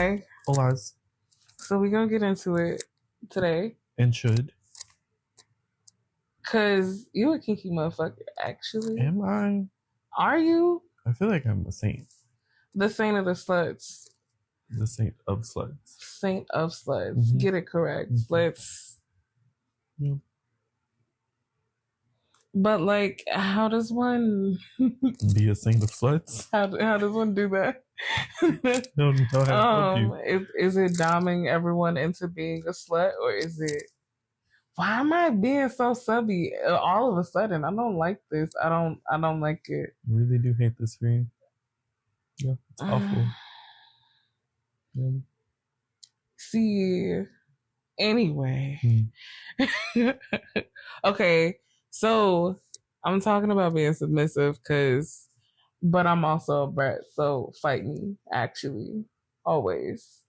Hi. Hola. So we're going to get into it today. And should. Because you a kinky motherfucker, actually. Am I? Are you? I feel like I'm a saint. The saint of the sluts. The saint of sluts. Saint of sluts. Mm-hmm. Get it correct. Mm-hmm. Sluts. Yeah. But like, how does one be a saint of sluts? How does one do that? No, how to help you. Is it doming everyone into being a slut, or is it? Why am I being so subby all of a sudden? I don't like this. I don't like it. I really do hate this for you. Yeah, it's awful. Yeah. See, anyway. Okay, so I'm talking about being submissive but I'm also a brat, so fight me, actually. Always.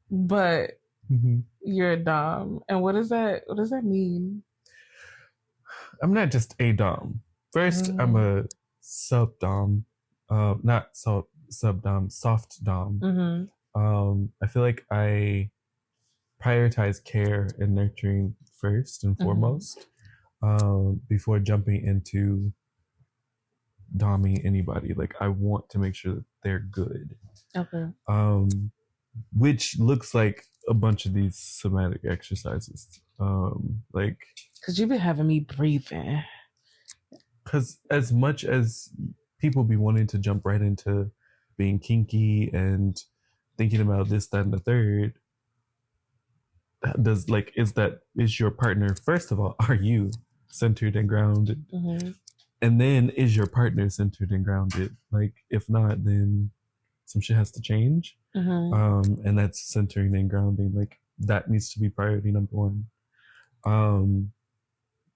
But you're a dom. And what does that mean? I'm not just a dom. First, I'm a sub-dom. Not sub-dom, soft dom. Mm-hmm. I feel like I prioritize care and nurturing first and foremost, before jumping into doming anybody. Like, I want to make sure that they're good. Okay. Which looks like a bunch of these somatic exercises. Like, because you've been having me breathing. Because as much as people be wanting to jump right into being kinky and thinking about this, that, and the third, is your partner, first of all, are you centered and grounded? Mm-hmm. And then, is your partner centered and grounded? Like, if not, then some shit has to change. Mm-hmm. And that's centering and grounding. Like, that needs to be priority number one.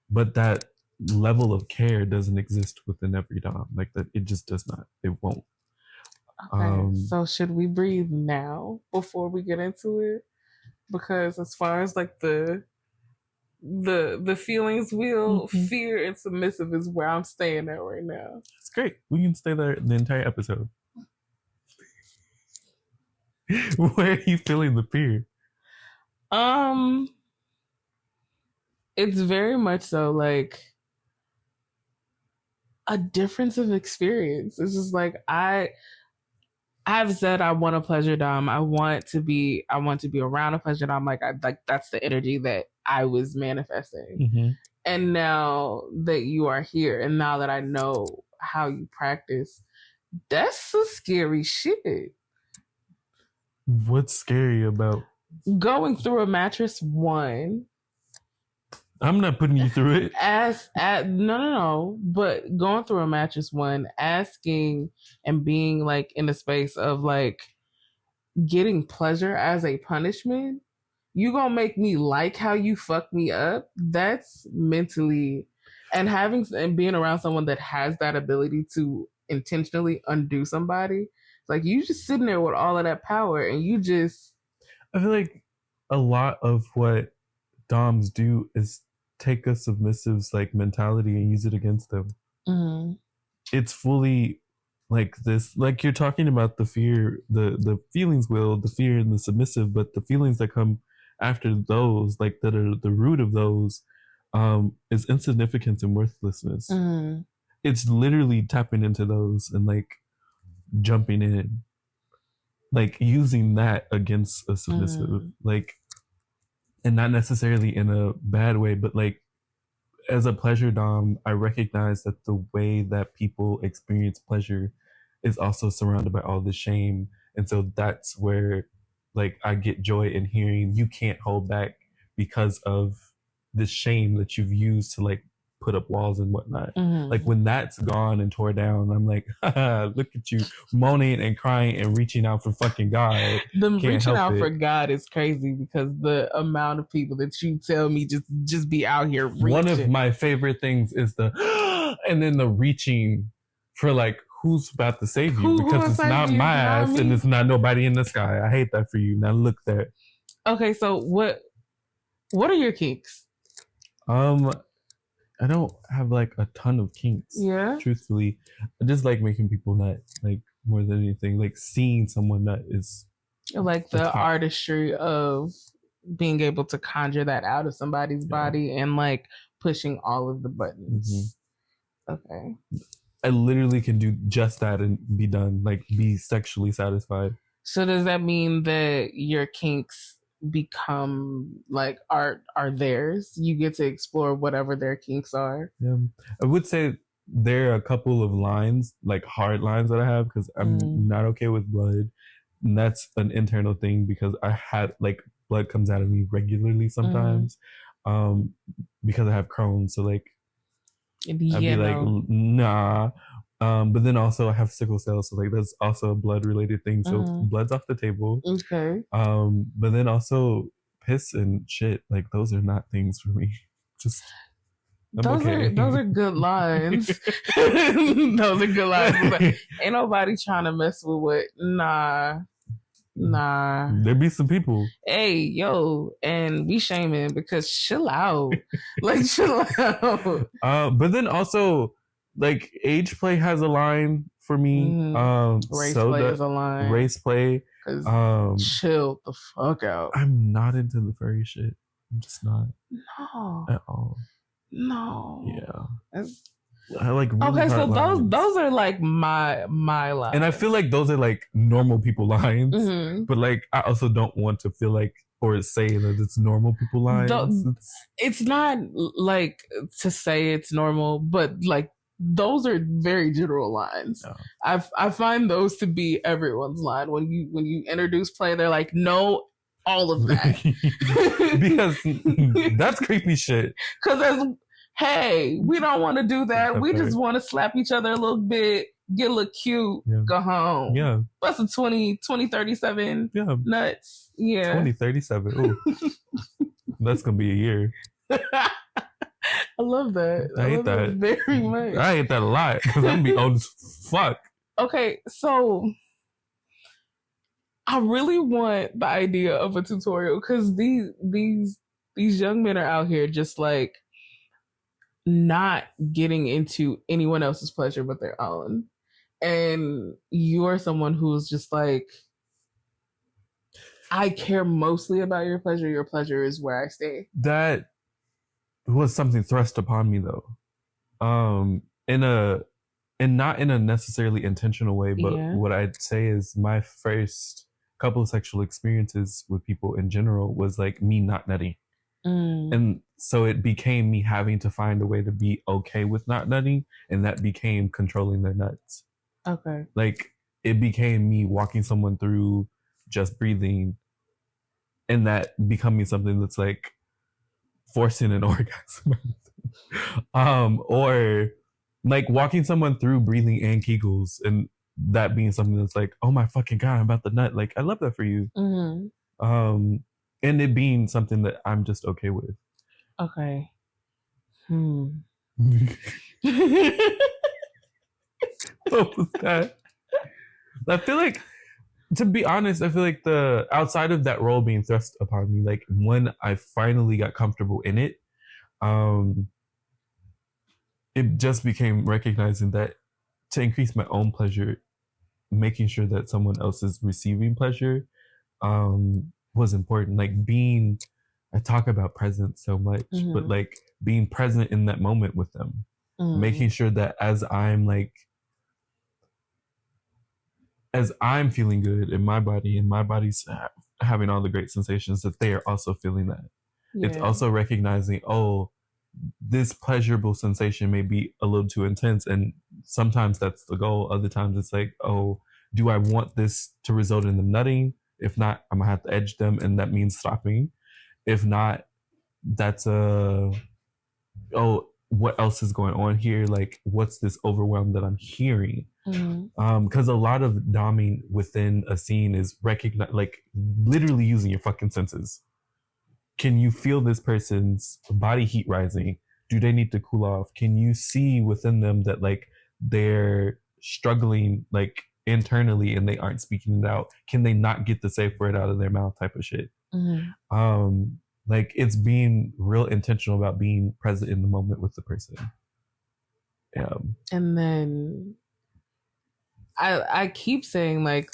But that level of care doesn't exist within every dom. Like, that, it just does not. It won't. Okay. So should we breathe now before we get into it? Because as far as like the feelings wheel, fear and submissive is where I'm staying at right now. It's great. We can stay there the entire episode. Where are you feeling the fear? It's very much so like a difference of experience. It's just like I've said I want a pleasure dom. I want to be around a pleasure dom. Like that's the energy that I was manifesting. Mm-hmm. And now that you are here, and now that I know how you practice, that's some scary shit. What's scary about going through a mattress? One, I'm not putting you through it. No. But going through a mattress, one, asking and being like in the space of like getting pleasure as a punishment. You gonna make me like how you fuck me up? That's mentally, and being around someone that has that ability to intentionally undo somebody. Like, you just sitting there with all of that power, and you just. I feel like a lot of what doms do is take a submissive's like mentality and use it against them. Mm-hmm. It's fully like this, like you're talking about the fear, the feelings wheel, the fear and the submissive, but the feelings that come after those, like that are the root of those, is insignificance and worthlessness. Mm-hmm. It's literally tapping into those and like jumping in, like using that against a submissive, like, and not necessarily in a bad way, but like as a pleasure dom, I recognize that the way that people experience pleasure is also surrounded by all the shame. And so that's where like I get joy in hearing you can't hold back because of this shame that you've used to like put up walls and whatnot. Like, when that's gone and tore down, I'm like, look at you moaning and crying and reaching out for fucking God. The reaching out for God is crazy because the amount of people that you tell me just be out here reaching. One of my favorite things is the and then the reaching for like who's about to save you, because it's not my ass and it's not nobody in the sky. I hate that for you. Now look there. Okay, so what are your kinks? I don't have like a ton of kinks. Yeah. Truthfully, I just like making people nut. Like, more than anything. Like seeing someone that is like the artistry of being able to conjure that out of somebody's body and like pushing all of the buttons. Okay. I literally can do just that and be done, like be sexually satisfied. So does that mean that your kinks become like art are theirs? You get to explore whatever their kinks are? Yeah. I would say there are a couple of lines, like hard lines that I have because I'm not okay with blood. And that's an internal thing because I had like blood comes out of me regularly sometimes because I have Crohn's. So like I'd be like, nah. But then also I have sickle cell, so like that's also a blood related thing. So blood's off the table. Okay. But then also piss and shit, like those are not things for me. Just those are good lines. Those are good lines. But ain't nobody trying to mess with what Nah. There be some people. Hey, yo, and we shaming because chill out. Like chill out. But then also like age play has a line for me. Race play is a line. Race play. Chill the fuck out. I'm not into the furry shit. I'm just not. No. At all. No. Yeah. I like really okay, so those are like my lines. And I feel like those are like normal people lines. But like I also don't want to feel like or say that it's normal people lines. It's not like to say it's normal, but like those are very general lines. Yeah. I find those to be everyone's line. When you introduce play, they're like, no, all of that. Because that's creepy shit. Because hey, we don't want to do that. We just want to slap each other a little bit, get a little cute, go home. Yeah. That's a 2037 nuts. Yeah. 2037. Ooh. That's going to be a year. I love that. I hate that very much. I hate that a lot because I'm going to be old as fuck. Okay, so I really want the idea of a tutorial because these young men are out here just like not getting into anyone else's pleasure but their own. And you're someone who's just like, I care mostly about your pleasure. Your pleasure is where I stay. That was something thrust upon me though. And not in a necessarily intentional way, but what I'd say is my first couple of sexual experiences with people in general was like me not nutting. And so it became me having to find a way to be okay with not nutting, and that became controlling their nuts. Okay. Like it became me walking someone through just breathing, and that becoming something that's like forcing an orgasm. Or like walking someone through breathing and Kegels, and that being something that's like, oh my fucking God, I'm about the nut. Like I love that for you. And it being something that I'm just okay with. Okay. What was that? I feel like, to be honest, I feel like the outside of that role being thrust upon me, like when I finally got comfortable in it, it just became recognizing that to increase my own pleasure, making sure that someone else is receiving pleasure, was important. Like I talk about presence so much, but like being present in that moment with them, making sure that as I'm feeling good in my body and my body's having all the great sensations, that they are also feeling that. It's also recognizing, oh, this pleasurable sensation may be a little too intense, and sometimes that's the goal. Other times it's like, oh, do I want this to result in them nutting? If not, I'm gonna have to edge them, and that means stopping. If not, that's what else is going on here? Like, what's this overwhelm that I'm hearing? Because a lot of doming within a scene is like literally using your fucking senses. Can you feel this person's body heat rising? Do they need to cool off? Can you see within them that like they're struggling like internally and they aren't speaking it out? Can they not get the safe word out of their mouth type of shit? Like it's being real intentional about being present in the moment with the person. And then I keep saying like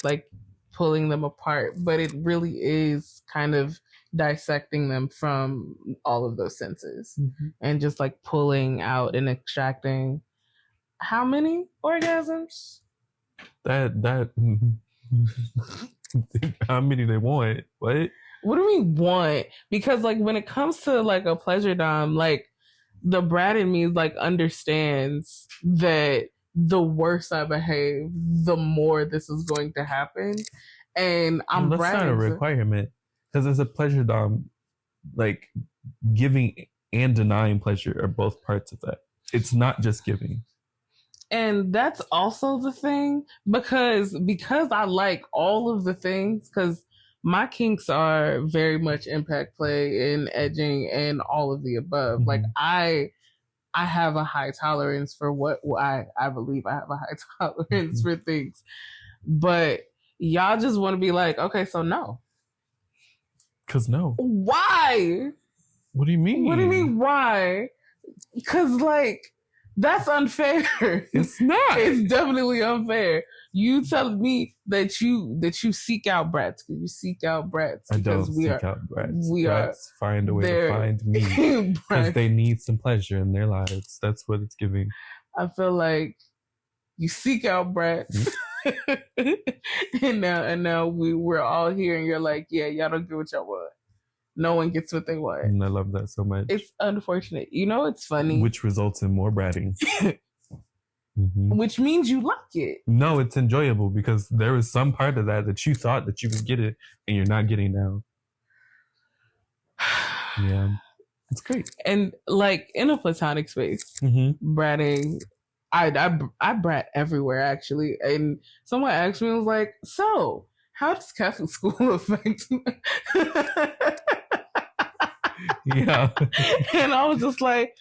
pulling them apart, but it really is kind of dissecting them from all of those senses and just like pulling out and extracting how many orgasms? That how many they want? What? What do we want? Because like when it comes to like a pleasure dom, like the brat in me like understands that the worse I behave, the more this is going to happen. And I'm That's not a requirement because as a pleasure dom, like giving and denying pleasure are both parts of that. It's not just giving. And that's also the thing because I like all of the things because my kinks are very much impact play and edging and all of the above. Like I have a high tolerance for what I believe I have a high tolerance for things. But y'all just want to be like, okay, so no. Because no. Why? What do you mean? What do you mean why? Because like that's unfair. It's not. It's definitely unfair. You telling me that you seek out brats because you seek out brats. I don't seek out brats. Brats find a way to find me because they need some pleasure in their lives. That's what it's giving. I feel like you seek out brats, and now we're all here, and you're like, yeah, y'all don't get what y'all want. No one gets what they want. And I love that so much. It's unfortunate. You know, it's funny. Which results in more bratting. Which means you like it. No, it's enjoyable because there was some part of that you thought that you could get it and you're not getting now. Yeah. It's great. And like in a platonic space, bratting, I brat everywhere actually. And someone asked me, I was like, so how does Catholic school affect me? Yeah. And I was just like,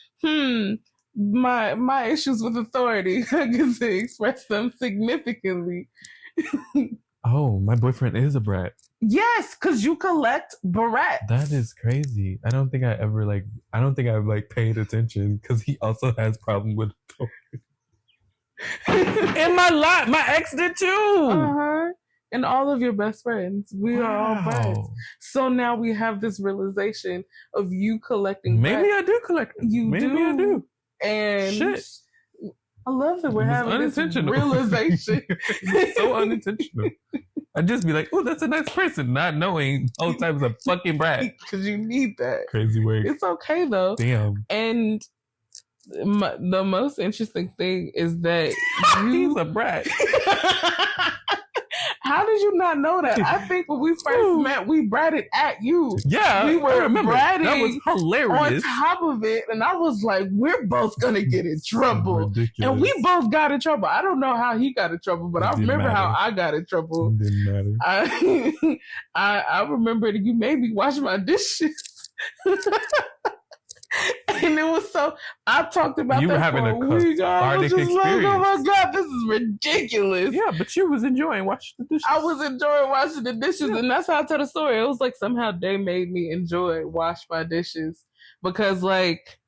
my issues with authority, I get to express them significantly. Oh, my boyfriend is a brat. Yes, because you collect brats. That is crazy. I don't think I've paid attention because he also has problem with authority. In my life, my ex did too. And all of your best friends. We are all brats. So now we have this realization of you collecting Maybe brats. I do collect them. Maybe I do. And shit. I love that we're having this realization. It's so unintentional. I'd just be like, oh, that's a nice person, not knowing all types of fucking brat. Because you need that. Crazy work. It's okay though. Damn. And the most interesting thing is that he's a brat. How did you not know that? I think when we first met, we bratted at you. Yeah, we were bratting. That was hilarious. On top of it, and I was like, "We're both gonna get in trouble," and we both got in trouble. I don't know how he got in trouble, but I remember how I got in trouble. It didn't matter. I remember that you made me wash my dishes. And it was so, I talked about you that were having for a week. I was just experience. like, oh my God, this is ridiculous. Yeah, but you was enjoying washing the dishes. I was enjoying washing the dishes, and that's how I tell the story. It was like somehow they made me enjoy wash my dishes because like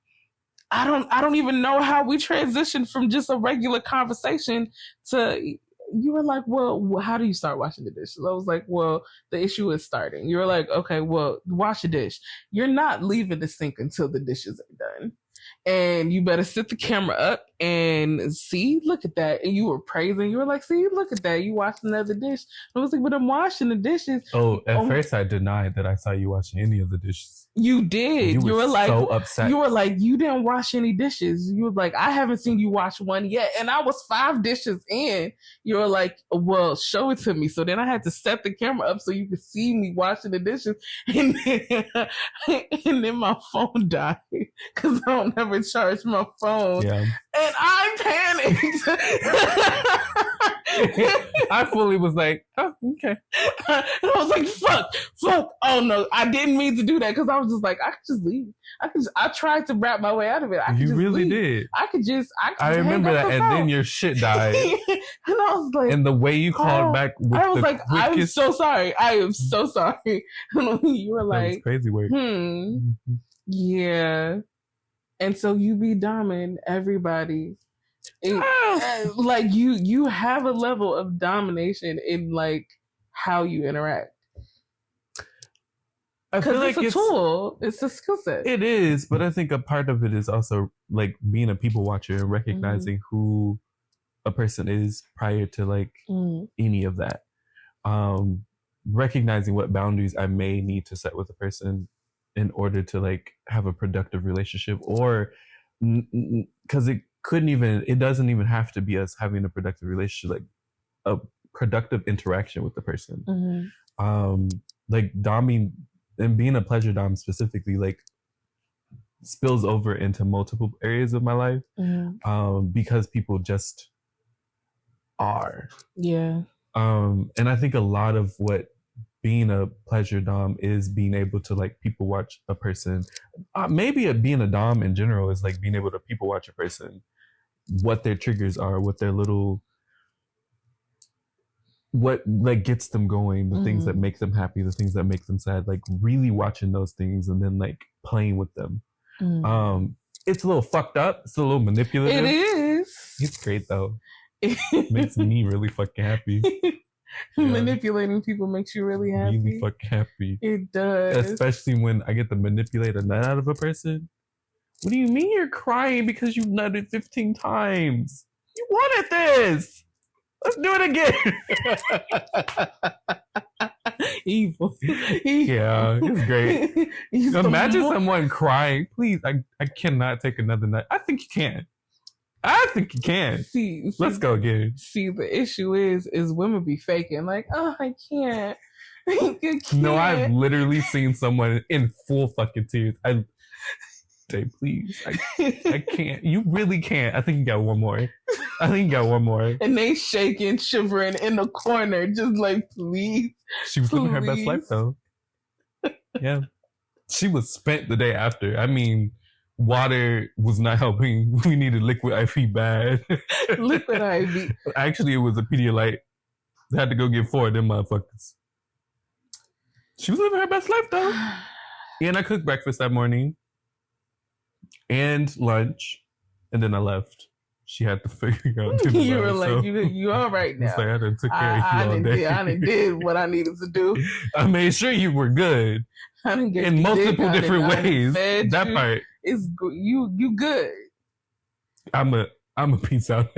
I don't even know how we transitioned from just a regular conversation to, you were like, well, how do you start washing the dishes? I was like, well, the issue is starting. You were like, okay, well, wash a dish. You're not leaving the sink until the dishes are done. And you better sit the camera up and see, look at that. And you were praising. You were like, see, look at that. You washed another dish. I was like, but I'm washing the dishes. Oh, at first I denied that I saw you washing any of the dishes. You did. You were like, so upset. You were like, you didn't wash any dishes. You were like, I haven't seen you wash one yet. And I was 5 dishes in. You were like, well, show it to me. So then I had to set the camera up so you could see me washing the dishes. And then my phone died because I don't ever charge my phone. Yeah. And I panicked. I fully was like, oh, okay. And I was like, fuck. Oh no, I didn't mean to do that because I was just like, I could just leave. I tried to wrap my way out of it. You really did. I could just I remember that, and then your shit died. And I was like, and the way you called back with I was the like, quickest... I'm so sorry. I am so sorry. You were like, that was crazy work. Yeah. And so you be doming everybody Like you have a level of domination in like how you interact. I feel like it's a tool. It's a skill set. It is, but I think a part of it is also like being a people watcher and recognizing who a person is prior to like any of that. Recognizing what boundaries I may need to set with a person in order to like have a productive relationship, or because it doesn't even have to be us having a productive relationship, like a productive interaction with the person. Like doming and being a pleasure dom specifically, like spills over into multiple areas of my life, because people just are. Yeah. And I think a lot of what being a pleasure dom is being able to like people watch a person. Maybe being a dom in general is like being able to people watch a person, what their triggers are, what their little, what like gets them going, the things that make them happy, the things that make them sad, like really watching those things and then like playing with them. It's a little fucked up. It's a little manipulative. It is. It's great though. It makes me really fucking happy. Manipulating people makes you really happy. Really fucking happy. It does. Especially when I get to manipulate a nut out of a person. What do you mean you're crying because you nutted 15 times? You wanted this. Let's do it again. Evil. Yeah, it's great. Imagine someone crying. Please, I cannot take another nut. I think you can. See, let's go again. See, the issue is women be faking. Like, oh, I can't. I can't. No, I've literally seen someone in full fucking tears. Say, please, I can't. You really can't. I think you got one more. And they shaking, shivering in the corner, just like, please. She was living her best life, though. Yeah. She was spent the day after. I mean, water was not helping. We needed liquid IV bad. Liquid IV. Actually, it was a Pedialyte. I had to go get 4 of them motherfuckers. She was living her best life, though. And I cooked breakfast that morning. And lunch, and then I left. She had to figure out. You were like, you all right now. Like, I done took care of you all day. I done did what I needed to do. I made sure you were good in multiple different ways. That part is good. You good. I'm a peace out.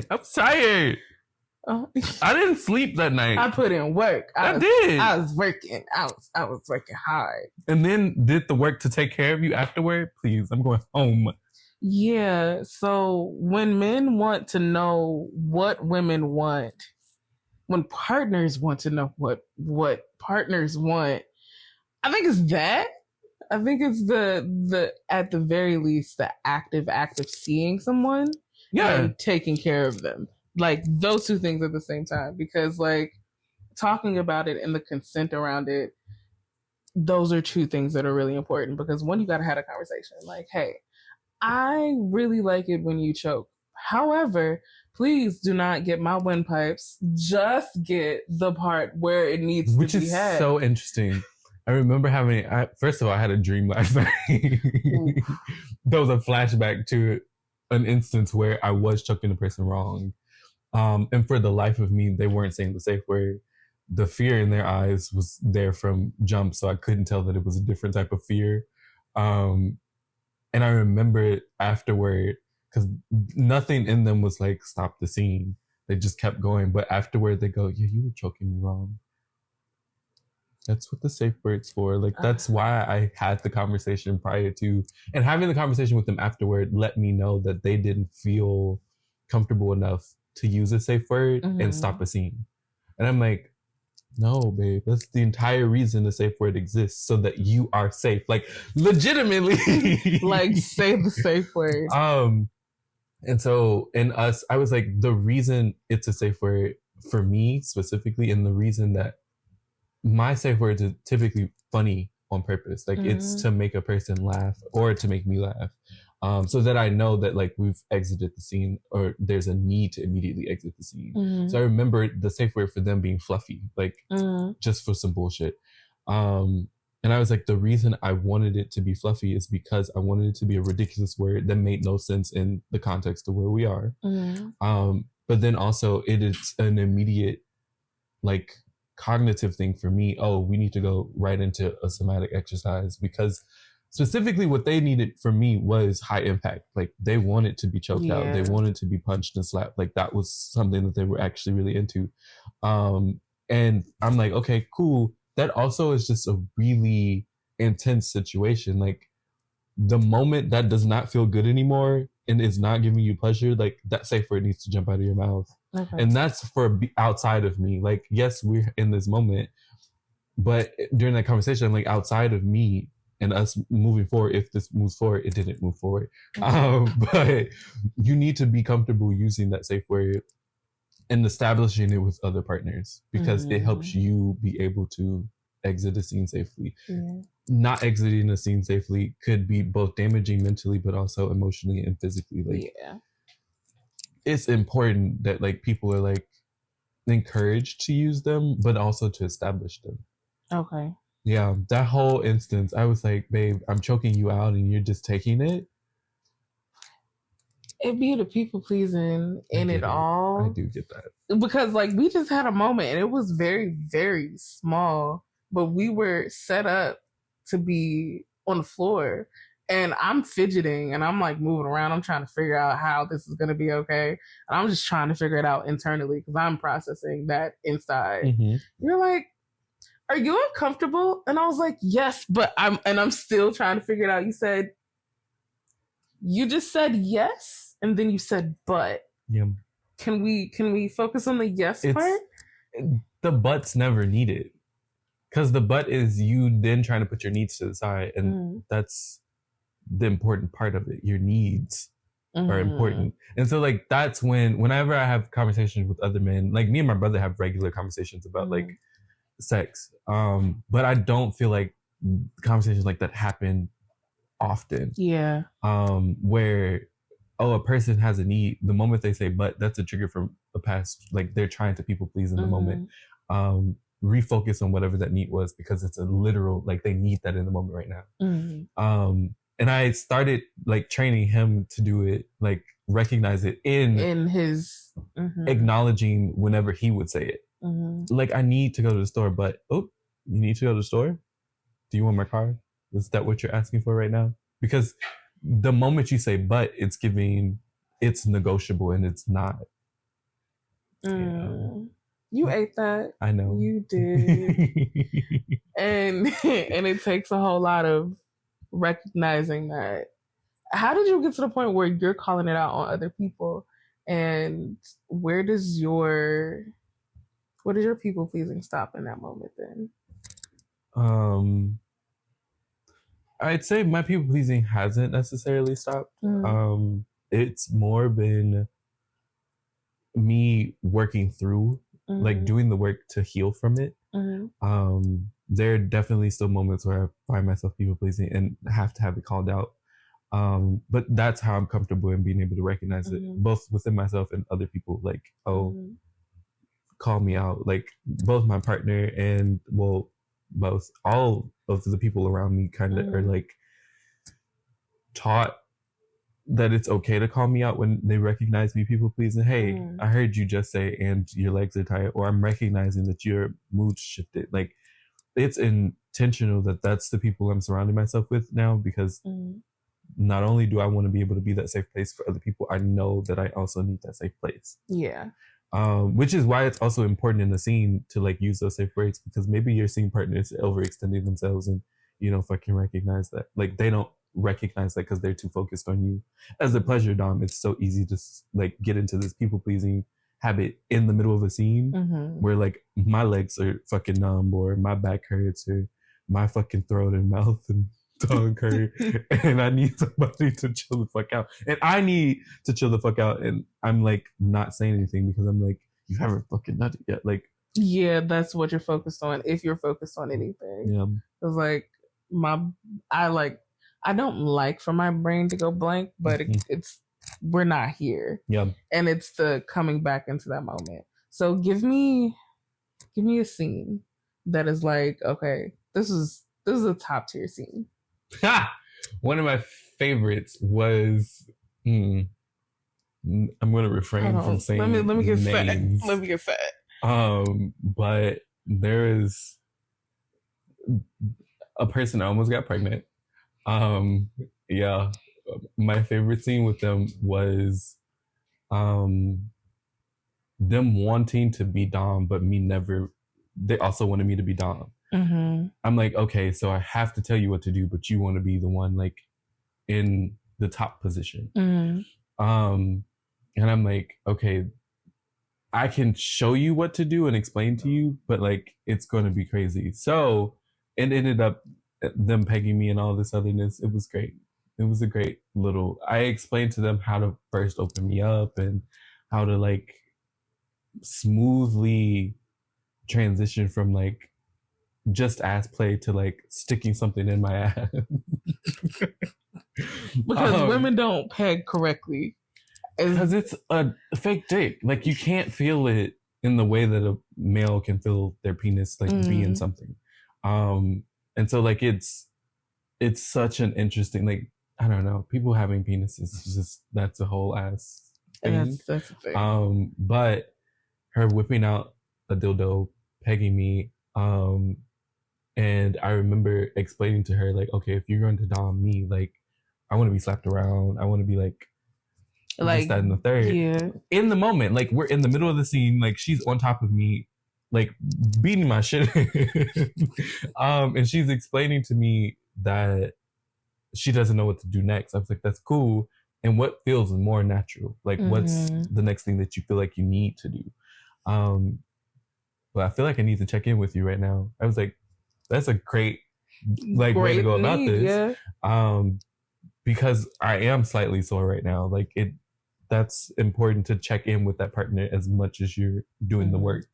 I'm tired. I didn't sleep that night. I put in work. I was working. I was working hard. And then did the work to take care of you afterward. Please, I'm going home. Yeah. So when men want to know what women want, when partners want to know what partners want, I think it's that. I think it's the at the very least the active act of seeing someone and taking care of them. Like those two things at the same time, because like talking about it and the consent around it, those are two things that are really important. Because one, you got to have a conversation like, hey, I really like it when you choke. However, please do not get my windpipes. Just get the part where it needs to be had. Which is so interesting. I remember first of all, I had a dream last night. There was a flashback to an instance where I was choking the person wrong. And for the life of me, they weren't saying the safe word. The fear in their eyes was there from jump, so I couldn't tell that it was a different type of fear. And I remember it afterward, because nothing in them was like, stop the scene. They just kept going. But afterward, they go, yeah, you were choking me wrong. That's what the safe word's for. Like, that's why I had the conversation prior to, and having the conversation with them afterward let me know that they didn't feel comfortable enough to use a safe word and stop a scene. And I'm like, no, babe, that's the entire reason the safe word exists, so that you are safe. Like, legitimately. Like, say the safe word. And so in us, I was like, the reason it's a safe word for me specifically, and the reason that my safe words are typically funny on purpose. Like, it's to make a person laugh or to make me laugh. So that I know that like we've exited the scene, or there's a need to immediately exit the scene. So I remember the safe word for them being fluffy, like just for some bullshit. And I was like, the reason I wanted it to be fluffy is because I wanted it to be a ridiculous word that made no sense in the context of where we are. But then also it is an immediate like cognitive thing for me. Oh, we need to go right into a somatic exercise, because specifically what they needed from me was high impact. Like they wanted to be choked out. They wanted to be punched and slapped. Like that was something that they were actually really into. And I'm like, okay, cool. That also is just a really intense situation. Like the moment that does not feel good anymore and is not giving you pleasure, like that safe word needs to jump out of your mouth. Okay. And that's for outside of me. Like, yes, we're in this moment, but during that conversation, I'm like, outside of me and us moving forward, if this moves forward, it didn't move forward. But you need to be comfortable using that safe word and establishing it with other partners, because it helps you be able to exit a scene safely. Not exiting a scene safely could be both damaging mentally, but also emotionally and physically. Like, it's important that like people are like encouraged to use them, but also to establish them. Okay. Yeah, that whole instance, I was like, babe, I'm choking you out and you're just taking it. It be the people pleasing in it all. I do get that. Because like we just had a moment and it was very, very small, but we were set up to be on the floor. And I'm fidgeting and I'm like moving around. I'm trying to figure out how this is going to be okay. And I'm just trying to figure it out internally because I'm processing that inside. You're like, are you uncomfortable? And I was like, yes, but I'm still trying to figure it out. You just said yes, and then you said but. Yeah. Can we focus on the yes part? The but's never needed, because the but is you then trying to put your needs to the side, and that's the important part of it. Your needs are important. And so like that's whenever I have conversations with other men, like me and my brother have regular conversations about like sex, but I don't feel like conversations like that happen often. Where a person has a need, the moment they say but, that's a trigger from the past. Like they're trying to people please in the moment. Refocus on whatever that need was, because it's a literal, like they need that in the moment right now. And I started like training him to do it, like recognize it in his acknowledging whenever he would say it. Like, I need to go to the store, but you need to go to the store? Do you want my car? Is that what you're asking for right now? Because the moment you say but, it's negotiable, and it's not. You ate that. I know. You did. and it takes a whole lot of recognizing that. How did you get to the point where you're calling it out on other people? And where does your people pleasing stop in that moment then? I'd say my people pleasing hasn't necessarily stopped. It's more been me working through, like doing the work to heal from it. There are definitely still moments where I find myself people pleasing and have to have it called out. But that's how I'm comfortable in being able to recognize it, both within myself and other people. Like, call me out. Like both my partner and all of the people around me kind of are like taught that it's okay to call me out when they recognize me people pleasing. Hey, I heard you just say, and your legs are tired, or I'm recognizing that your mood shifted. Like, it's intentional that that's the people I'm surrounding myself with now, because not only do I want to be able to be that safe place for other people, I know that I also need that safe place. Which is why it's also important in the scene to like use those safe words, because maybe your scene partner is overextending themselves and you don't fucking recognize that. Like they don't recognize that because they're too focused on you. As a pleasure dom, it's so easy to like get into this people pleasing habit in the middle of a scene where like my legs are fucking numb, or my back hurts, or my fucking throat and mouth and tongue hurt, and I need somebody to chill the fuck out, and I need to chill the fuck out, and I'm like not saying anything because I'm like, you haven't fucking nutted yet. Like, yeah, that's what you're focused on, if you're focused on anything. It's like I don't like for my brain to go blank, but it's we're not here. And it's the coming back into that moment. So give me a scene that is like, okay, this is This is a top tier scene. One of my favorites was. I'm going to refrain from saying let me get names. set. Let me get set. But there is a person that almost got pregnant. Yeah, my favorite scene with them was them wanting to be Dom, but me never. They also wanted me to be Dom. Mm-hmm. I'm like, okay, so I have to tell you what to do, but you want to be the one like in the top position. Mm-hmm. And I'm like, okay, I can show you what to do and explain to you, but like it's going to be crazy. So it ended up them pegging me and all this otherness. It was great. It was a great little. I explained to them how to first open me up and how to like smoothly transition from like just ass play to like sticking something in my ass. Because women don't peg correctly. Because it's a fake dick. Like you can't feel it in the way that a male can feel their penis like being something. And so like it's such an interesting, like, I don't know, people having penises is just, that's a whole ass thing. That's the thing. But her whipping out a dildo, pegging me, and I remember explaining to her, like, okay, if you're going to dom me, like, I want to be slapped around. I want to be like this, that, and the third. Yeah. In the moment, like we're in the middle of the scene, like she's on top of me, like beating my shit. And she's explaining to me that she doesn't know what to do next. I was like, that's cool. And what feels more natural? Like, what's the next thing that you feel like you need to do? But I feel like I need to check in with you right now. I was like, that's a great way to go about this. Yeah. Because I am slightly sore right now. Like that's important to check in with that partner as much as you're doing the work.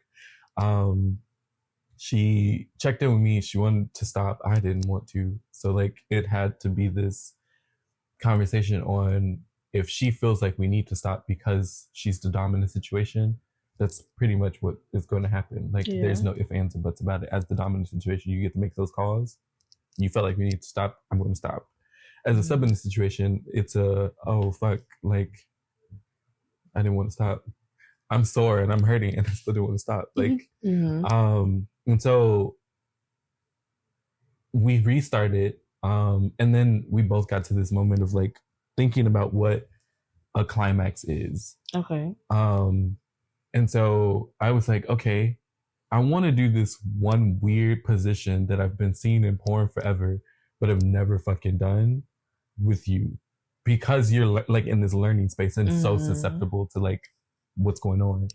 She checked in with me. She wanted to stop. I didn't want to. So like it had to be this conversation on if she feels like we need to stop because she's the dominant situation. That's pretty much what is going to happen. Like there's no ifs, ands, and buts about it. As the dominant situation, you get to make those calls. You felt like we need to stop. I'm going to stop. As a submissive situation, it's oh fuck, like I didn't want to stop. I'm sore and I'm hurting and I still didn't want to stop. Like, and so we restarted, and then we both got to this moment of like thinking about what a climax is. Okay. And so I was like, okay, I want to do this one weird position that I've been seeing in porn forever, but have never fucking done with you, because you're like in this learning space and so susceptible to like what's going on.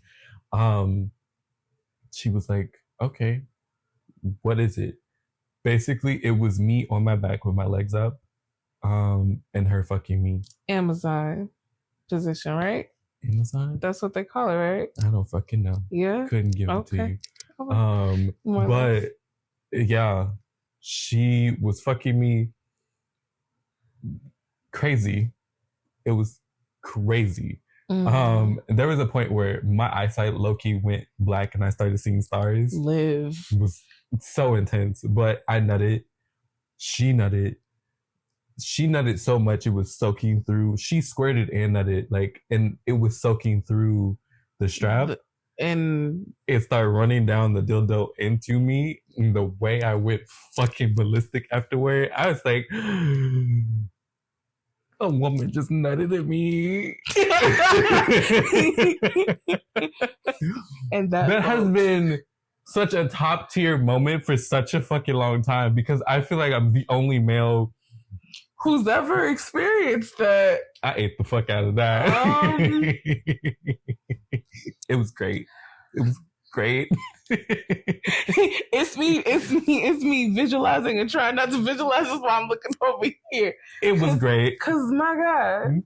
She was like, okay, what is it? Basically, it was me on my back with my legs up, and her fucking me. Amazon position, right? Amazon? That's what they call it, right? I don't fucking know. Yeah. Couldn't give it to you. Okay. But yeah, she was fucking me crazy. It was crazy. There was a point where my eyesight low-key went black and I started seeing stars. Live. It was so intense. But I nutted. She nutted. She nutted so much it was soaking through. She squirted and nutted, like, and it was soaking through the strap. And it started running down the dildo into me. And the way I went fucking ballistic afterward, I was like, a woman just nutted at me. And that has been such a top tier moment for such a fucking long time, because I feel like I'm the only male who's ever experienced that. I ate the fuck out of that. It was great. It was great. It's me visualizing and trying not to visualize this while I'm looking over here. It was great. Cause my God.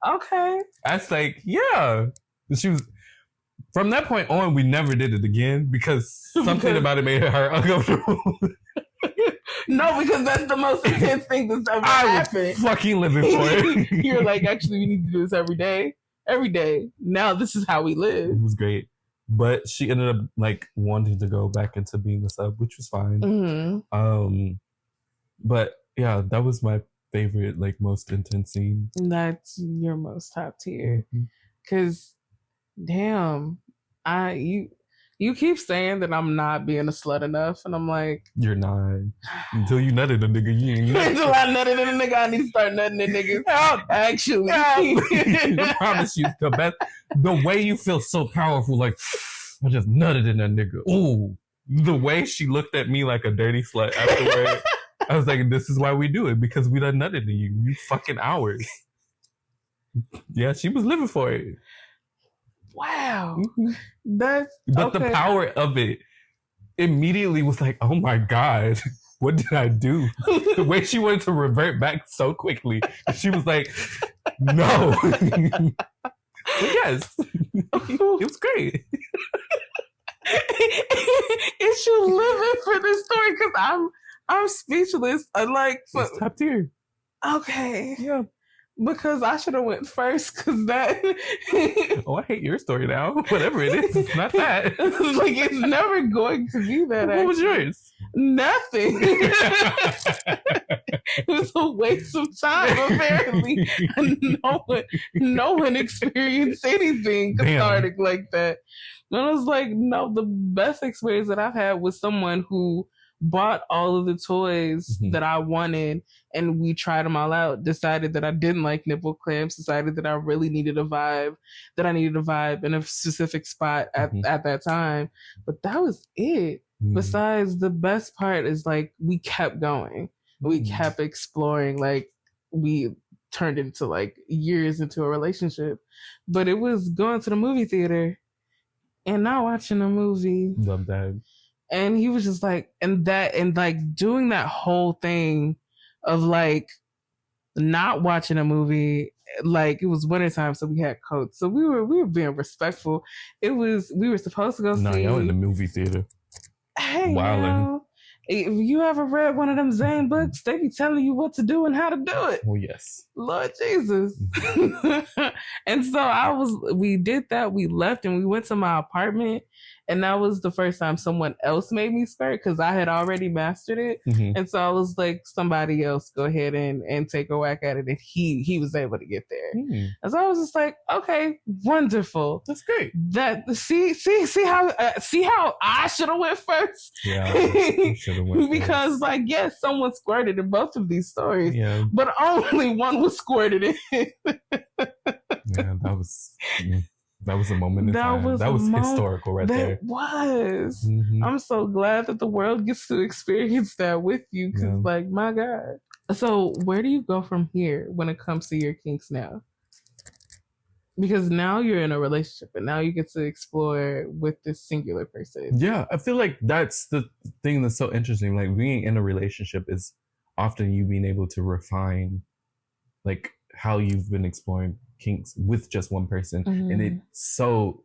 Okay. I was like, yeah. She was, from that point on, we never did it again because something about it made her uncomfortable. No, because that's the most intense thing that's ever happened. I was fucking living for it. You're like, actually, we need to do this every day. Every day. Now this is how we live. It was great. But she ended up like wanting to go back into being the sub, which was fine. But yeah, that was my favorite, like most intense scene. That's your most top tier. Cause damn, I you keep saying that I'm not being a slut enough, and I'm like, you're not. Until you nutted a nigga, you ain't nutted. Until I nutted in a nigga, I need to start nutting in niggas. Actually, I promise you, the way you feel so powerful, like I just nutted in a nigga. Ooh, the way she looked at me like a dirty slut afterward. I was like, this is why we do it, because we done nutted in you fucking hours. Yeah, she was living for it. Wow. But okay. The power of it immediately was like, oh my God, what did I do? The way she wanted to revert back so quickly. She was like, no. Yes. It was great. Is you living for this story? Because I'm speechless. I like it's top tier. Okay. Yeah. Because I should have went first. Because that. Oh, I hate your story now. Whatever it is, it's not that. Like it's never going to be that. What was yours? Nothing. It was a waste of time. Apparently, no one experienced anything cathartic like that. And I was like, no, the best experience that I've had was someone who bought all of the toys that I wanted, and we tried them all out, decided that I didn't like nipple clamps, decided that I really needed a vibe, in a specific spot at that time. But that was it. Besides, the best part is like we kept going. We kept exploring. Like we turned into like years into a relationship. But it was going to the movie theater and not watching a movie. Love that. And he was just like, and like doing that whole thing of like not watching a movie. Like it was wintertime, so we had coats. So we were being respectful. We were supposed to go see. No, y'all in the movie theater. Hey, now, if you ever read one of them Zane books, they be telling you what to do and how to do it. Oh yes, Lord Jesus. And so we did that. We left and we went to my apartment, and that was the first time someone else made me squirt because I had already mastered it. And so I was like, somebody else go ahead and take a whack at it, and he was able to get there. And so I was just like, okay, wonderful. That's great. That see how I should have went first. Yeah, because first. Like yes, someone squirted in both of these stories. Yeah, but only one was squirted in. Yeah, that was a moment in time. That was historical right there. It was. I'm so glad that the world gets to experience that with you because, like, my God. So where do you go from here when it comes to your kinks now? Because now you're in a relationship and now you get to explore with this singular person. Yeah, I feel like that's the thing that's so interesting. Like being in a relationship is often you being able to refine like how you've been exploring kinks with just one person. And it's so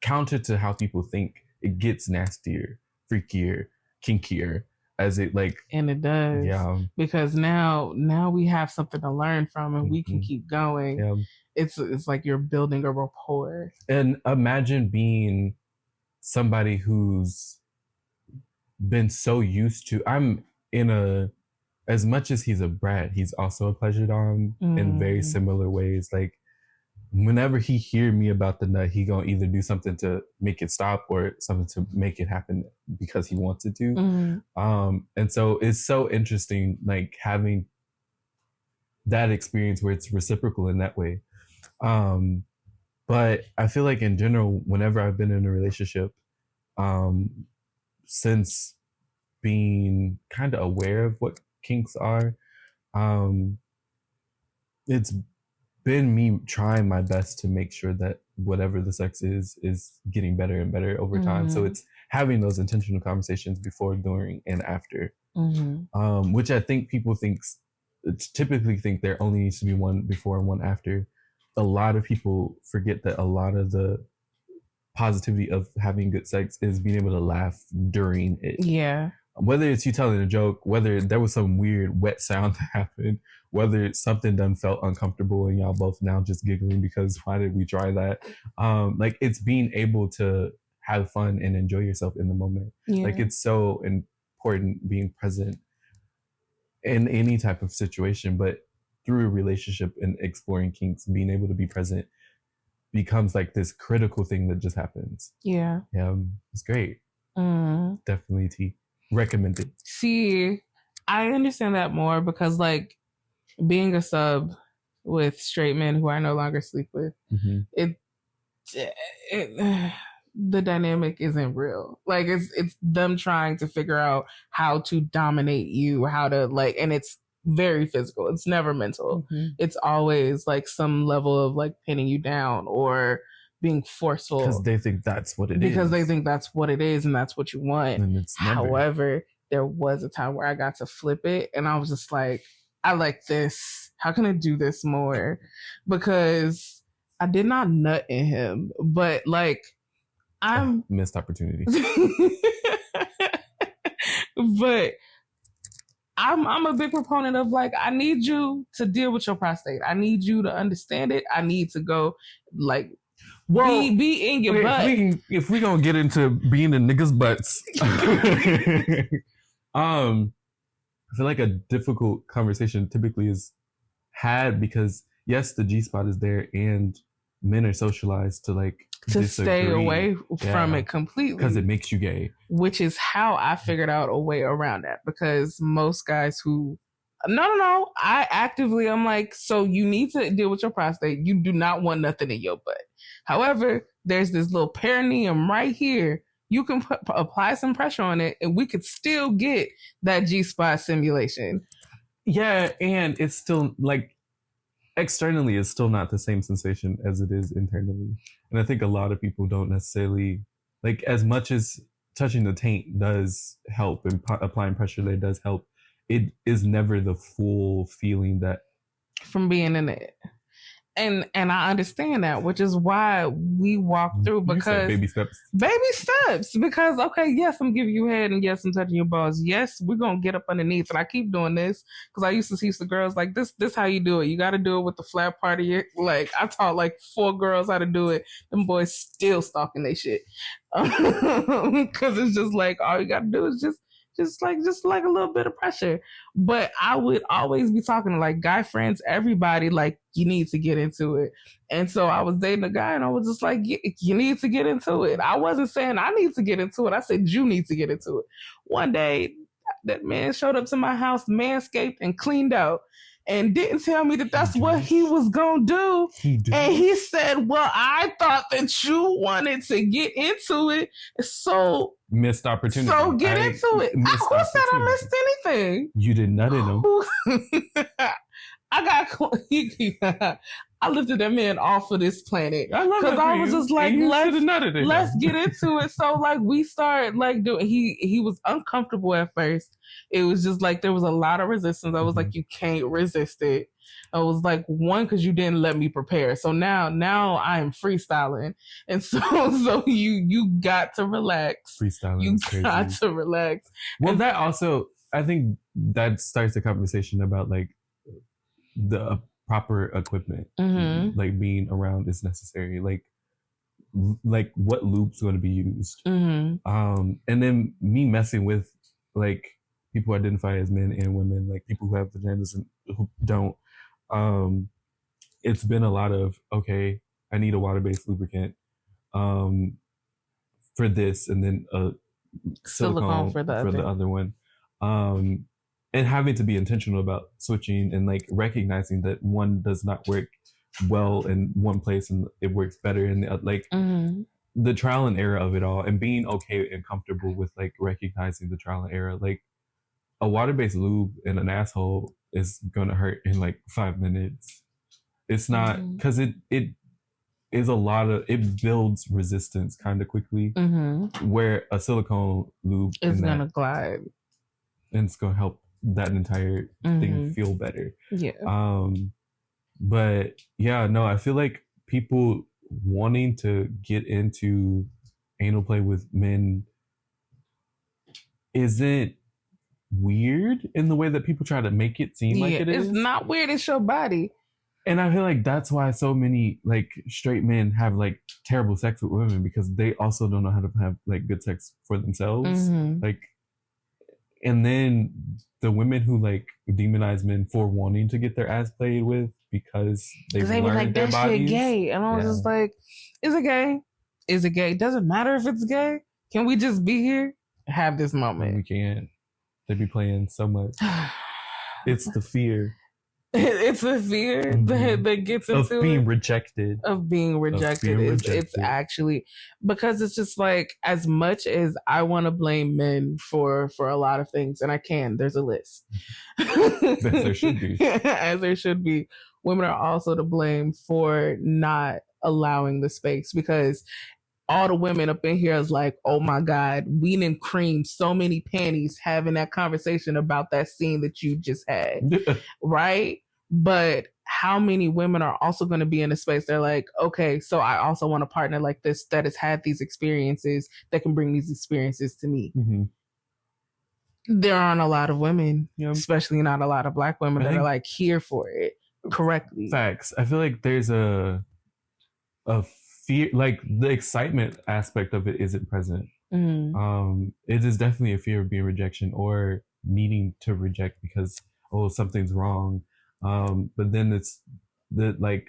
counter to how people think. It gets nastier, freakier, kinkier as it like. And it does. Yeah. Because now we have something to learn from and we can keep going. Yeah. It's like you're building a rapport. And imagine being somebody who's been so used to, as much as he's a brat, he's also a pleasure dom in very similar ways. Like whenever he hear me about the nut, he gonna either do something to make it stop or something to make it happen because he wants it to. And so it's so interesting, like having that experience where it's reciprocal in that way. But I feel like in general, whenever I've been in a relationship, since being kind of aware of what kinks are, it's been me trying my best to make sure that whatever the sex is getting better and better over time. So it's having those intentional conversations before, during, and after, which I think people typically think there only needs to be one before and one after. A lot of people forget that a lot of the positivity of having good sex is being able to laugh during it. Yeah. Whether it's you telling a joke, whether there was some weird wet sound that happened, whether it's something done felt uncomfortable and y'all both now just giggling because why did we try that? Like it's being able to have fun and enjoy yourself in the moment. Yeah. Like it's so important being present in any type of situation, but through a relationship and exploring kinks, being able to be present becomes like this critical thing that just happens. Yeah. It's great. Definitely recommended. See, I understand that more because like being a sub with straight men who I no longer sleep with, it the dynamic isn't real. Like it's them trying to figure out how to dominate you, how to like, and it's very physical. It's never mental. It's always like some level of like pinning you down or being forceful because they think that's what it is. Because they think that's what it is and that's what you want. And it's never. However, there was a time where I got to flip it and I was just like, I like this. How can I do this more? Because I did not nut in him, but like I'm missed opportunity. But I'm a big proponent of like, I need you to deal with your prostate. I need you to understand it. I need to go like be in your butt. If we gonna get into being in niggas' butts, I feel like a difficult conversation typically is had because yes, the G-spot is there and men are socialized to like to stay away from it completely because it makes you gay, which is how I figured out a way around that. Because most guys who I'm like, so you need to deal with your prostate. You do not want nothing in your butt. However, there's this little perineum right here. You can apply some pressure on it and we could still get that G-spot stimulation. Yeah, and it's still like externally it's still not the same sensation as it is internally. And I think a lot of people don't necessarily like, as much as touching the taint does help and applying pressure there does help, it is never the full feeling that from being in it. And I understand that, which is why we walk through, because baby steps, because okay, yes, I'm giving you head and yes, I'm touching your balls. Yes, we're going to get up underneath. And I keep doing this because I used to teach the girls like this how you do it. You got to do it with the flat part of your, like I taught like 4 girls how to do it. Them boys still stalking they shit. Cause it's just like, all you got to do is just like a little bit of pressure. But I would always be talking to like guy friends, everybody, like you need to get into it. And so I was dating a guy and I was just like, you need to get into it. I wasn't saying I need to get into it. I said, you need to get into it. One day that man showed up to my house, manscaped and cleaned out, and didn't tell me that that's what he was going to do. And he said, well, I thought that you wanted to get into it. So missed opportunity. So get into it. Who said I missed anything? You did nut in him. I lifted that man off of this planet because I was just like, let's get into it. So like we started like doing. He was uncomfortable at first. It was just like there was a lot of resistance. I was like, you can't resist it. I was like, one, because you didn't let me prepare. So now I am freestyling, and so you got to relax. Freestyling, you got to relax. Well, that also, I think that starts the conversation about like the proper equipment, like being around is necessary. Like what loop's going to be used, and then me messing with like people who identify as men and women, like people who have vaginas and who don't. It's been a lot of, okay, I need a water-based lubricant for this, and then a silicone for the other one. And having to be intentional about switching and like recognizing that one does not work well in one place and it works better in the like the trial and error of it all, and being okay and comfortable with like recognizing the trial and error. Like a water-based lube in an asshole is gonna hurt in like 5 minutes. It's not, because it is a lot of, it builds resistance kind of quickly, where a silicone lube is gonna glide and it's gonna help that entire thing feel better. But yeah, no, I feel like people wanting to get into anal play with men isn't weird in the way that people try to make it seem like it is. It's not weird, it's your body. And I feel like that's why so many like straight men have like terrible sex with women, because they also don't know how to have like good sex for themselves. Like And then the women who like demonize men for wanting to get their ass played with because they've they be learned like, their that bodies. shit gay. And I was just like, is it gay? Is it gay? Doesn't matter if it's gay. Can we just be here? Have this moment. We can't. They be playing so much. It's the fear. It's a fear that gets into of being rejected. Of being rejected. It's actually because it's just like, as much as I want to blame men for a lot of things, and I can, there's a list. As there should be. As there should be. Women are also to blame for not allowing the space, because all the women up in here is like, oh my God, we done creamed so many panties having that conversation about that scene that you just had. Right? But how many women are also going to be in a space they're like, okay, so I also want a partner like this that has had these experiences, that can bring these experiences to me. Mm-hmm. There aren't a lot of women, especially not a lot of Black women, that are like here for it correctly. Facts. I feel like there's a fear, like the excitement aspect of it isn't present. Mm-hmm. It is definitely a fear of being rejection or needing to reject because, oh, something's wrong. But then it's the like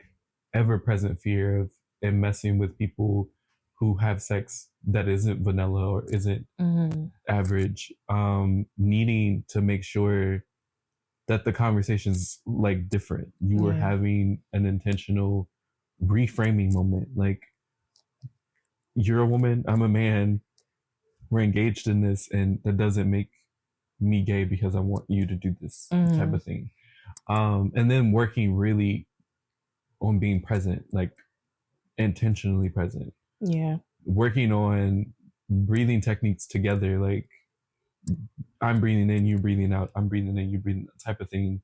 ever-present fear of messing with people who have sex that isn't vanilla or isn't average, needing to make sure that the conversation's like different. You are having an intentional reframing moment. Like, you're a woman, I'm a man, we're engaged in this, and that doesn't make me gay because I want you to do this type of thing. And then working really on being present, like intentionally present. Yeah. Working on breathing techniques together, like I'm breathing in, you breathing out, I'm breathing in, you breathing out, type of thing.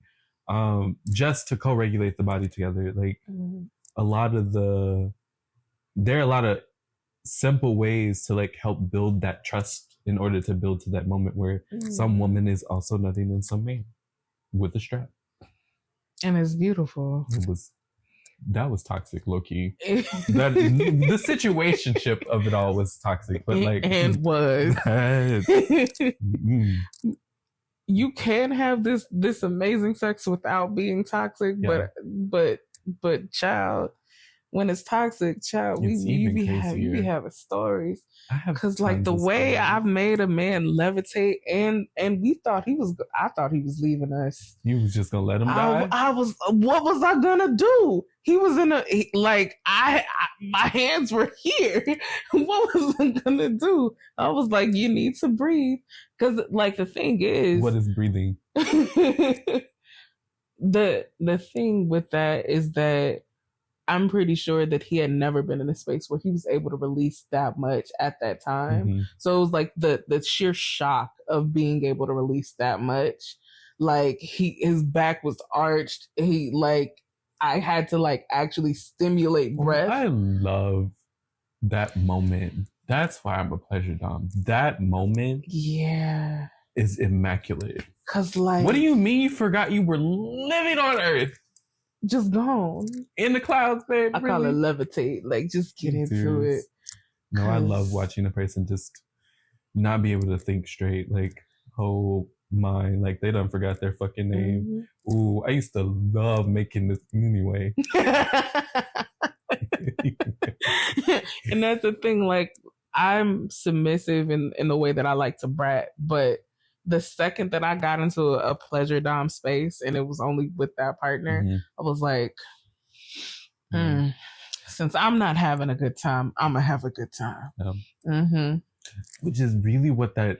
Just to co-regulate the body together. Like there are a lot of simple ways to like help build that trust in order to build to that moment where some woman is also nothing and some man with a strap. And it's beautiful. That was toxic, low key. The situationship of it all was toxic, but like, and was. You can have this amazing sex without being toxic, but child, when it's toxic, child, we be having stories. Because like the way I've made a man levitate, and I thought he was leaving us. You was just gonna let him die? What was I gonna do? He was my hands were here. What was I gonna do? I was like, you need to breathe. Because like the thing is, what is breathing? The thing with that is that I'm pretty sure that he had never been in a space where he was able to release that much at that time. Mm-hmm. So it was like the sheer shock of being able to release that much. Like his back was arched. I had to like actually stimulate breath. I love that moment. That's why I'm a pleasure dom. That moment, is immaculate. 'Cause like, what do you mean you forgot you were living on Earth? Just gone in the clouds, babe. I call it levitate. Like, just get into it. No, I love watching a person just not be able to think straight. Like, oh my, like they done forgot their fucking name. Mm-hmm. Ooh, I used to love making this anyway. And that's the thing. Like, I'm submissive in the way that I like to brat, but the second that I got into a pleasure dom space, and it was only with that partner, I was like, since I'm not having a good time, I'm gonna have a good time. Which is really what that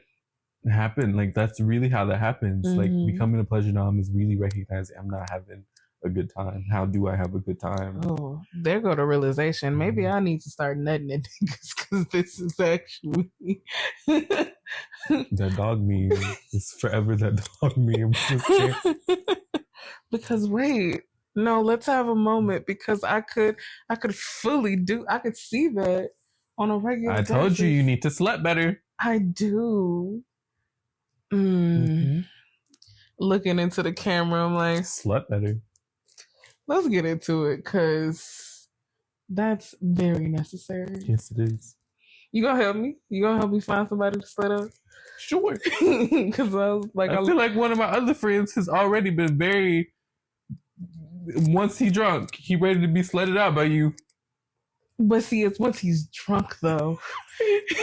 happened. Like, that's really how that happens. Like, becoming a pleasure dom is really recognizing I'm not having a good time. How do I have a good time? Oh, there go the realization. Maybe I need to start nutting at niggas because this is actually that dog meme is forever that dog meme. Because wait, no, let's have a moment, because I could fully I could see that on a regular basis. I told you need to slut better. I do. Looking into the camera, I'm like, slut better. Let's get into it, because that's very necessary. Yes, it is. You gonna help me? You gonna help me find somebody to slut up? Sure. Because I was like, I feel like one of my other friends has already been very. Once he drunk, he ready to be slutted out by you. But see, it's once he's drunk though.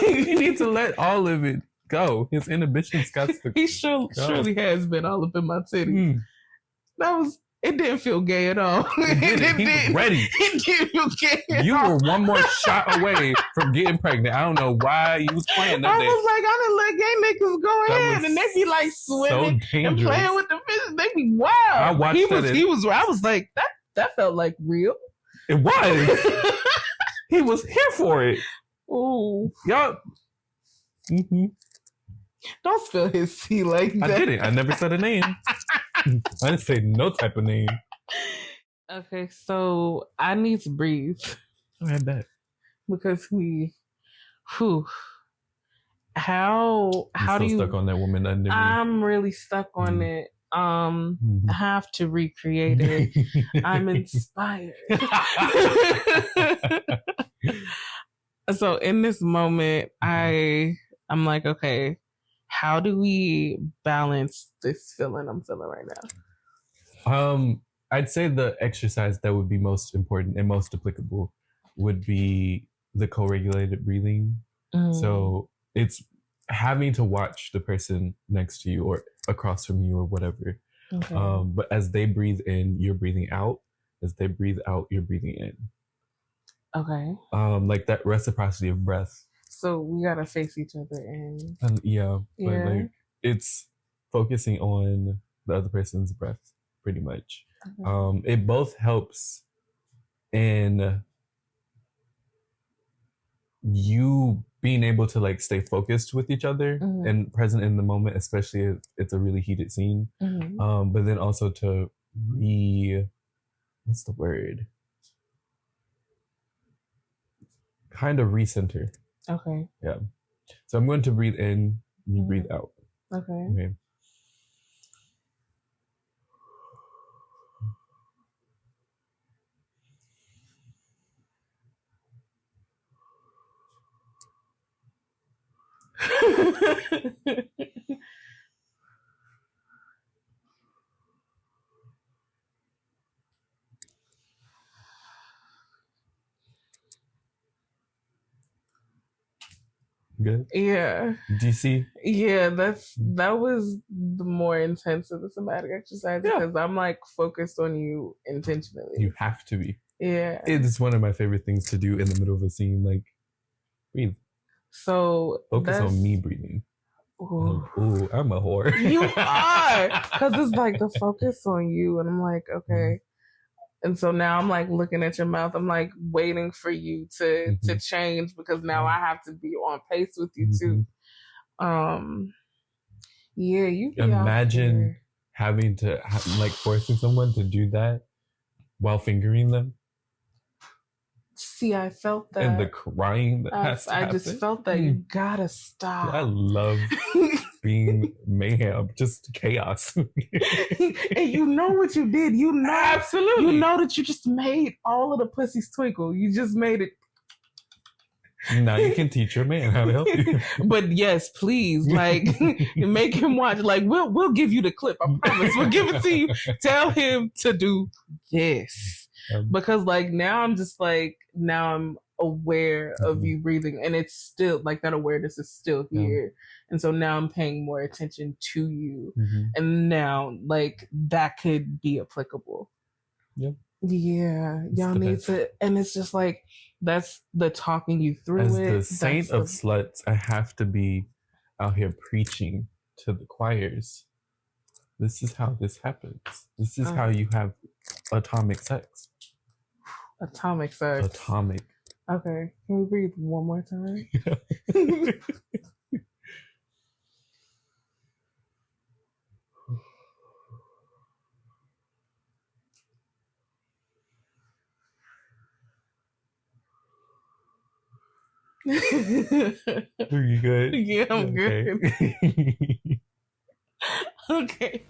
He needs to let all of it go. His inhibitions got to. He surely has been all up in my titties. It didn't feel gay at all. He was ready. It didn't feel gay at you all. were one more shot away from getting pregnant. I don't know why you was playing that I day. was like, I didn't let gay niggas go in, and they be like swimming and playing with the fish. They be wild. I watched I was like, that felt like real. It was. He was here for it. Ooh, y'all. Mm-hmm. Don't spill his tea like that. I didn't. I never said a name. I didn't say no type of name. Okay, so I need to breathe. I bet. Because how do you stuck on that woman under me? I'm really stuck on it. I have to recreate it. I'm inspired. So in this moment, I'm like, okay, how do we balance this feeling I'm feeling right now? I'd say the exercise that would be most important and most applicable would be the co-regulated breathing. So it's having to watch the person next to you or across from you or whatever. Okay. But as they breathe in, you're breathing out. As they breathe out, you're breathing in. Okay. Like that reciprocity of breath. So we gotta face each other and yeah. But like it's focusing on the other person's breath, pretty much. Okay. It both helps in you being able to like stay focused with each other and present in the moment, especially if it's a really heated scene. But then also to what's the word? Kind of recenter. Okay. Yeah. So I'm going to breathe in, you breathe out. Okay. Good. Yeah. Do you see? Yeah, that was the more intense of the somatic exercise because I'm like focused on you intentionally. You have to be. Yeah. It's one of my favorite things to do in the middle of a scene. Like, breathe. So focus on me breathing. Ooh, I'm a whore. You are, because it's like the focus on you, and I'm like, okay. And so now I'm like looking at your mouth. I'm like waiting for you to change because now I have to be on pace with you too. Yeah, you imagine having to like forcing someone to do that while fingering them. See, I felt that. And the crying that has to happen. I just felt that you gotta stop. I love being mayhem, just chaos. And you know what you did. You know. Absolutely. You know that you just made all of the pussies twinkle. You just made it. Now you can teach your man how to help you. But yes, please, like, make him watch. Like, we'll give you the clip. I promise. We'll give it to you. Tell him to do this. Because like now I'm aware of you breathing, and it's still like that awareness is still here. And so now I'm paying more attention to you. And now like that could be applicable. Yeah. Yeah. Y'all need to, and it's just like that's the talking you through as it. As the saint of sluts, I have to be out here preaching to the choirs. This is how this happens. This is how you have atomic sex. Atomic sex. Atomic. Okay. Can we breathe one more time? Are you good? Yeah, I'm good. Okay.